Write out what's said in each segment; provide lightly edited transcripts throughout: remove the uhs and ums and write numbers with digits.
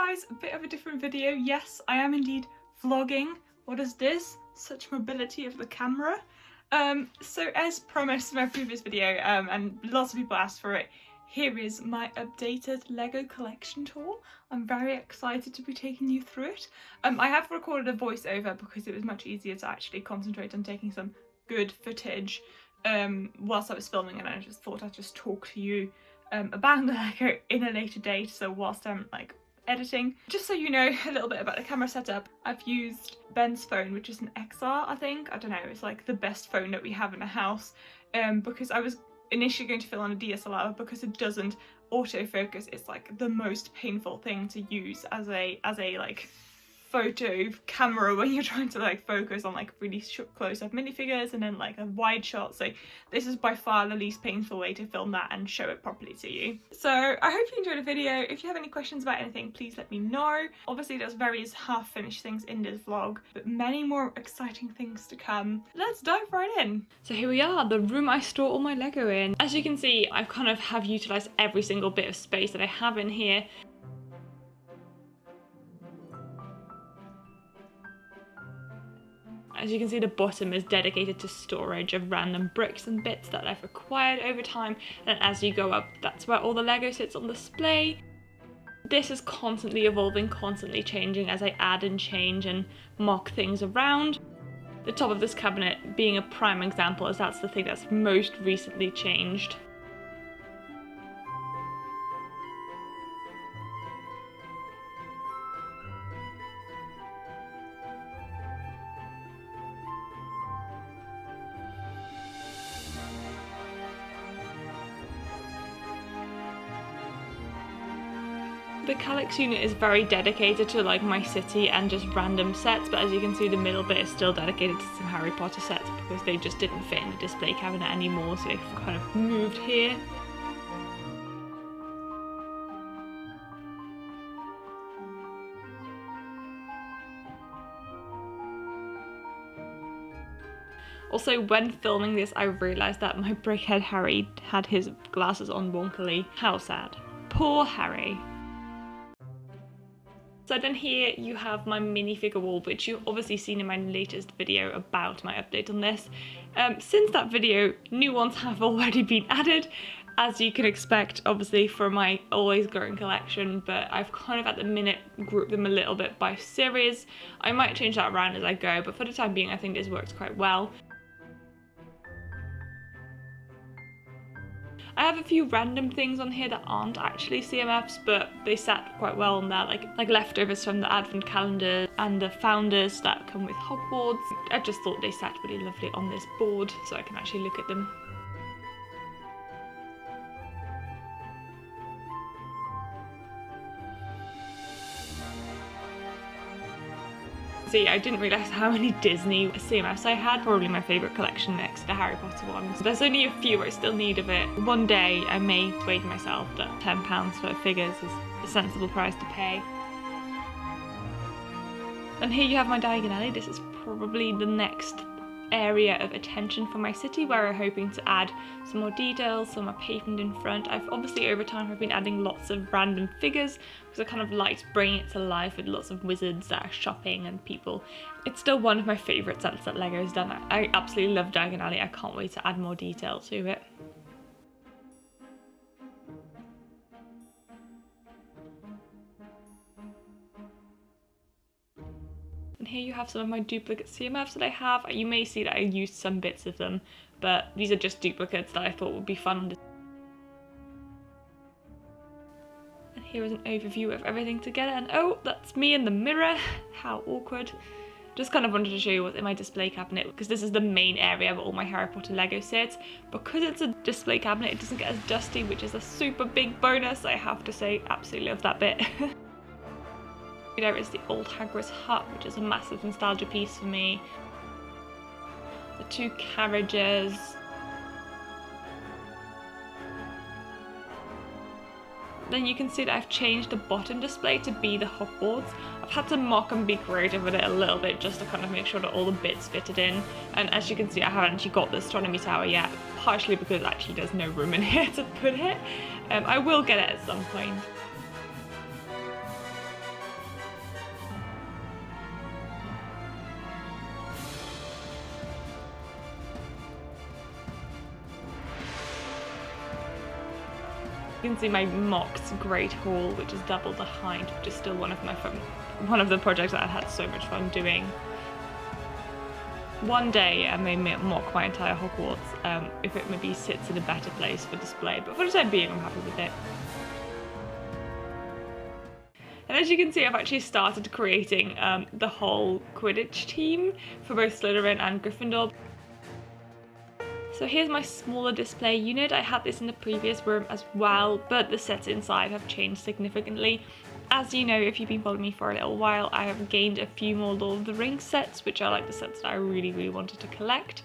guys, a bit of a different video. Yes, I am indeed vlogging. What is this? Such mobility of the camera. So as promised in my previous video, and lots of people asked for it, here is my updated Lego collection tour. I'm very excited to be taking you through it. I have recorded a voiceover because it was much easier to actually concentrate on taking some good footage whilst I was filming, and I just thought I'd just talk to you about the Lego in a later date, so whilst I'm like editing. Just so you know a little bit about the camera setup, I've used Ben's phone, which is an XR, I think. I don't know, it's like the best phone that we have in the house, because I was initially going to film on a DSLR because it doesn't autofocus. It's like the most painful thing to use as a like photo camera when you're trying to like focus on like really close-up minifigures and then like a wide shot. So this is by far the least painful way to film that and show it properly to you. So I hope you enjoyed the video. If you have any questions about anything, please let me know. Obviously there's various half-finished things in this vlog, but many more exciting things to come. Let's dive right in. So here we are, the room I store all my Lego in. As you can see, I kind of have utilised every single bit of space that I have in here. As you can see, the bottom is dedicated to storage of random bricks and bits that I've acquired over time, and as you go up, that's where all the Lego sits on display. This is constantly evolving, constantly changing as I add and change and mock things around. The top of this cabinet being a prime example, as that's the thing that's most recently changed. The Calyx unit is very dedicated to like my city and just random sets, but as you can see, the middle bit is still dedicated to some Harry Potter sets because they just didn't fit in the display cabinet anymore, so they've kind of moved here. Also, when filming this, I realised that my brickhead Harry had his glasses on wonkily. How sad. Poor Harry. So then here you have my minifigure wall, which you've obviously seen in my latest video about my update on this. Since that video, new ones have already been added, as you can expect, obviously, for my always growing collection, but I've kind of at the minute grouped them a little bit by series. I might change that around as I go, but for the time being, I think this works quite well. I have a few random things on here that aren't actually CMFs, but they sat quite well on that, like leftovers from the advent calendar and the founders that come with Hogwarts. I just thought they sat really lovely on this board, so I can actually look at them. See, I didn't realise how many Disney CMFs I had. Probably my favourite collection next to the Harry Potter ones. There's only a few I still need of it. One day I may persuade myself that £10 for figures is a sensible price to pay. And here you have my Diagon Alley. This is probably the next area of attention for my city, where I'm hoping to add some more details, some more pavement in front. I've obviously over time I've been adding lots of random figures because I kind of liked bringing it to life with lots of wizards that are shopping and people. It's still one of my favourite sets that Lego's done. I absolutely love Diagon Alley. I can't wait to add more detail to it. And here you have some of my duplicate CMFs that I have. You may see that I used some bits of them, but these are just duplicates that I thought would be fun. And here is an overview of everything together. And oh, that's me in the mirror. How awkward. Just kind of wanted to show you what's in my display cabinet, because this is the main area where all my Harry Potter Lego sits. Because it's a display cabinet, it doesn't get as dusty, which is a super big bonus. I have to say, absolutely love that bit. There is the old Hogwarts hut, which is a massive nostalgia piece for me. The two carriages. Then you can see that I've changed the bottom display to be the Hogwarts. I've had to mock and be creative with it a little bit just to kind of make sure that all the bits fitted in. And as you can see, I haven't actually got the astronomy tower yet, partially because actually there's no room in here to put it. I will get it at some point. You can see my mocked Great Hall, which is double the height, which is still one of the projects that I had so much fun doing. One day I may mock my entire Hogwarts, if it maybe sits in a better place for display, but for the time being I'm happy with it. And as you can see, I've actually started creating the whole Quidditch team for both Slytherin and Gryffindor. So here's my smaller display unit. I had this in the previous room as well, but the sets inside have changed significantly. As you know, if you've been following me for a little while, I have gained a few more Lord of the Rings sets, which are like the sets that I really wanted to collect.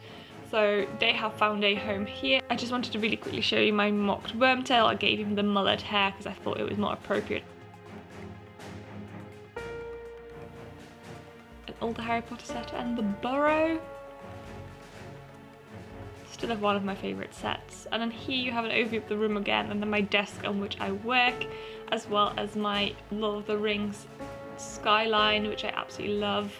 So they have found a home here. I just wanted to really quickly show you my mocked Wormtail. I gave him the mullet hair because I thought it was more appropriate. An older Harry Potter set and the Burrow. Still have one of my favourite sets. And then here you have an overview of the room again, and then my desk on which I work, as well as my Lord of the Rings skyline, which I absolutely love.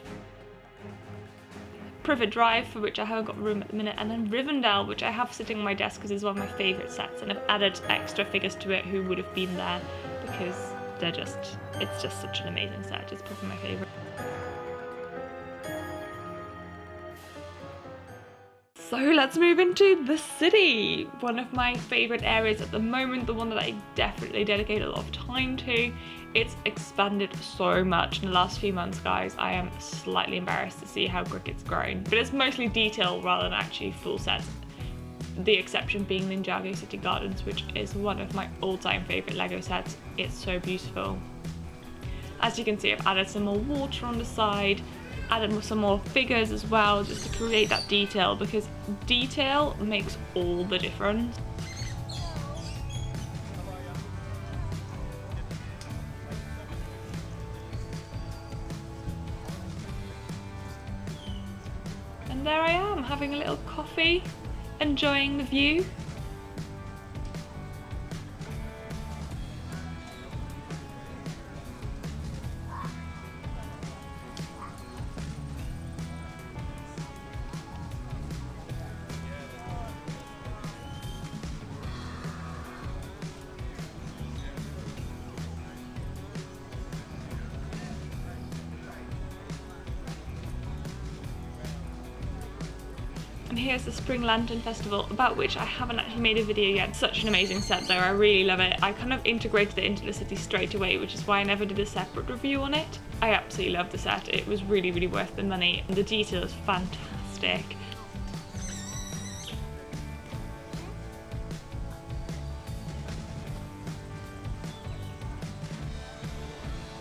Privet Drive, for which I haven't got room at the minute, and then Rivendell, which I have sitting on my desk because it's one of my favourite sets, and I've added extra figures to it who would have been there because it's just such an amazing set. It's probably my favourite. So let's move into the city, one of my favourite areas at the moment, the one that I definitely dedicate a lot of time to. It's expanded so much in the last few months, guys. I am slightly embarrassed to see how quick it's grown, but it's mostly detail rather than actually full sets. The exception being Ninjago City Gardens, which is one of my all-time favourite Lego sets. It's so beautiful. As you can see, I've added some more water on the side, added some more figures as well, just to create that detail, because detail makes all the difference. And there I am, having a little coffee, enjoying the view. And here's the Spring Lantern Festival, about which I haven't actually made a video yet. Such an amazing set though, I really love it. I kind of integrated it into the city straight away, which is why I never did a separate review on it. I absolutely love the set, it was really worth the money. The detail is fantastic.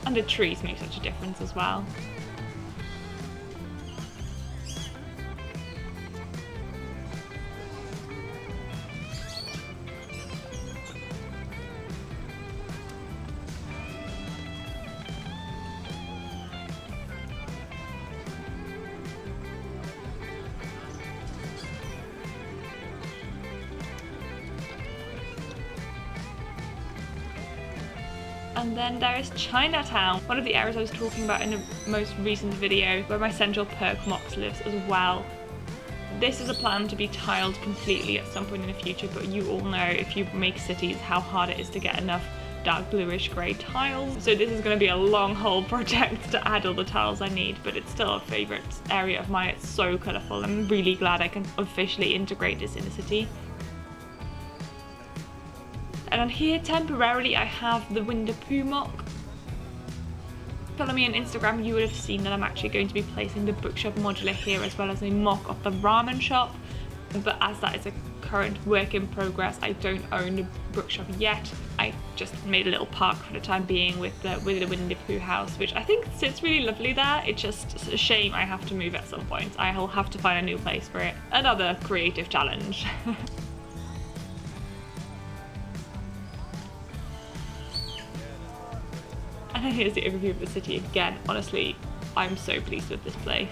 And the trees make such a difference as well. And then there is Chinatown, one of the areas I was talking about in the most recent video, where my Central Perk Mox lives as well. This is a plan to be tiled completely at some point in the future, but you all know if you make cities how hard it is to get enough dark bluish grey tiles. So this is going to be a long haul project to add all the tiles I need, but it's still a favourite area of mine. It's so colourful. I'm really glad I can officially integrate this in the city. And on here, temporarily, I have the Winnie the Pooh mock. Follow me on Instagram, you would have seen that I'm actually going to be placing the Bookshop modular here, as well as a mock of the ramen shop. But as that is a current work in progress, I don't own the Bookshop yet. I just made a little park for the time being with the Winnie the Pooh house, which I think sits really lovely there. It's just a shame I have to move at some point. I'll have to find a new place for it. Another creative challenge. And here's the overview of the city again. Honestly, I'm so pleased with this place.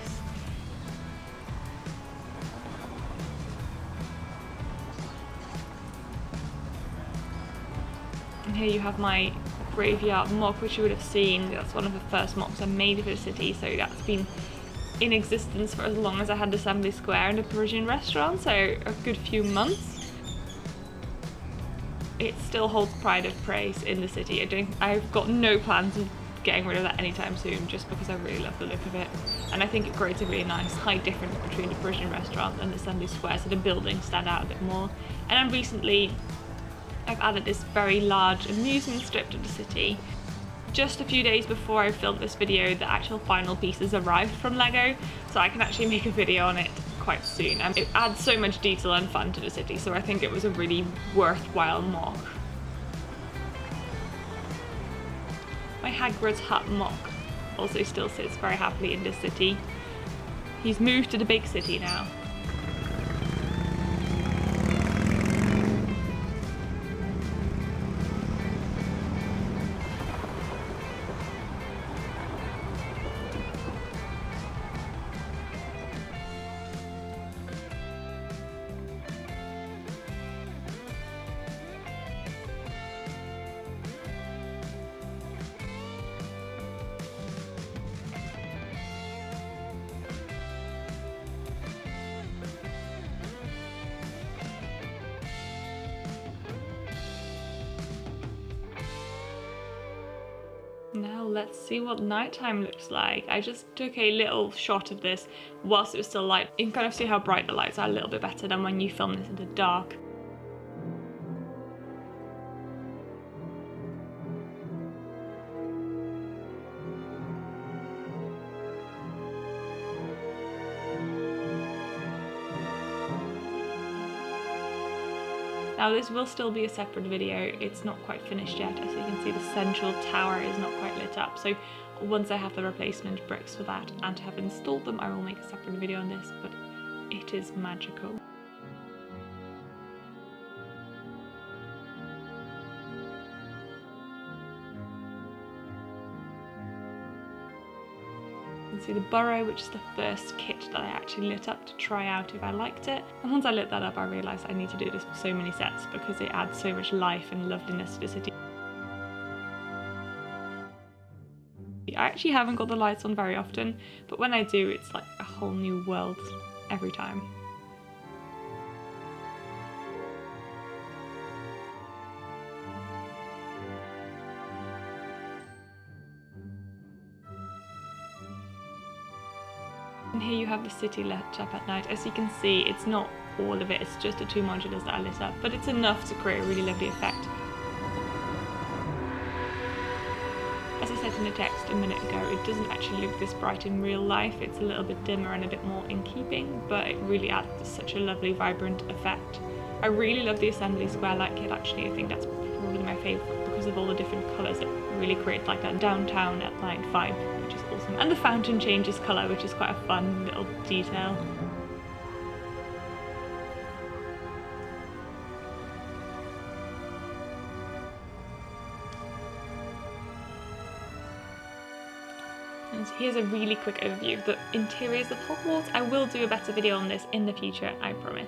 And here you have my graveyard mock, which you would have seen. That's one of the first mocks I made for the city, so that's been in existence for as long as I had Assembly Square and a Parisian restaurant, so a good few months. it still holds pride of place in the city. I've got no plans of getting rid of that anytime soon, just because I really love the look of it, and I think it creates a really nice high difference between a Parisian restaurant and the Assembly Square, so the buildings stand out a bit more. And then recently I've added this very large amusement strip to the city. Just a few days before I filmed this video, the actual final pieces arrived from Lego, so I can actually make a video on it quite soon. And it adds so much detail and fun to the city, so I think it was a really worthwhile mock. My Hagrid's hut mock also still sits very happily in this city. He's moved to the big city now. Now let's see what nighttime looks like. I just took a little shot of this whilst it was still light. You can kind of see how bright the lights are, a little bit better than when you film this in the dark. Now this will still be a separate video, it's not quite finished yet. As you can see, the central tower is not quite lit up, so once I have the replacement bricks for that and have installed them, I will make a separate video on this, but it is magical. You can see the burrow, which is the first kit that I actually lit up to try out if I liked it. And once I lit that up, I realised I need to do this with so many sets because it adds so much life and loveliness to the city. I actually haven't got the lights on very often, but when I do, it's like a whole new world every time. And here you have the city lit up at night. As you can see, it's not all of it, it's just the two modulars that are lit up, but it's enough to create a really lovely effect. As I said in the text a minute ago, it doesn't actually look this bright in real life. It's a little bit dimmer and a bit more in keeping, but it really adds such a lovely, vibrant effect. I really love the Assembly Square light kit actually. I think that's probably my favourite because of all the different colours. It really creates like that downtown at night vibe, which is awesome. And the fountain changes colour, which is quite a fun little detail. And here's a really quick overview of the interiors of Hogwarts. I will do a better video on this in the future, I promise.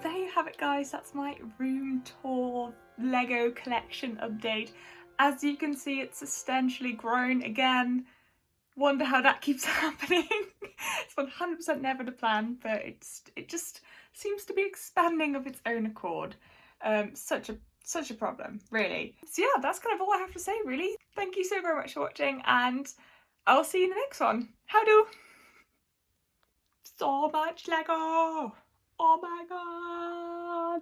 There you have it guys, that's my room tour Lego collection update. As you can see, it's substantially grown again. Wonder how that keeps happening. It's 100% never the plan, but it just seems to be expanding of its own accord. Such a problem, really. So yeah, that's kind of all I have to say, really. Thank you so very much for watching, and I'll see you in the next one. Howdo! So much Lego! Oh my god!